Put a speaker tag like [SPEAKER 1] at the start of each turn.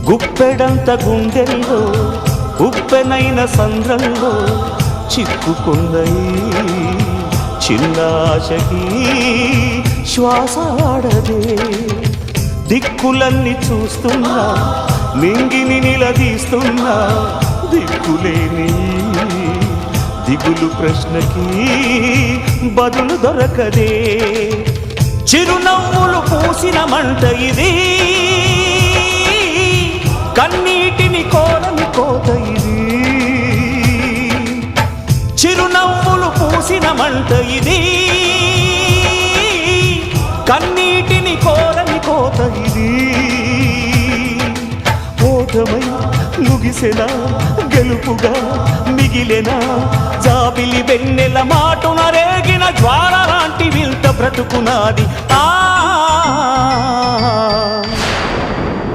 [SPEAKER 1] గుప్పెడంత గుండెల్లో ఉప్పెనైన సంద్రంలో చిక్కుకుందయి చిన్నాశకి శ్వాసాడదే దిక్కులన్నీ చూస్తున్నా నింగిని నిలదీస్తున్నా దిక్కులేని దిగులు ప్రశ్నకి బదులు దొరకదే చిరునవ్వులు పూసిన మంట ఇది కన్నీటిని కోరని కోత ఇది చిరునవ్వులు పూసిన మంట ఇది కన్నీటిని కోరని కోత ఇది ఓటమై ముగిసెనా గెలుపుగా మిగిలెనా జాబిలి వెన్నెల మాటున రేగిన జ్వాల లాంటి వింత బ్రతుకునాది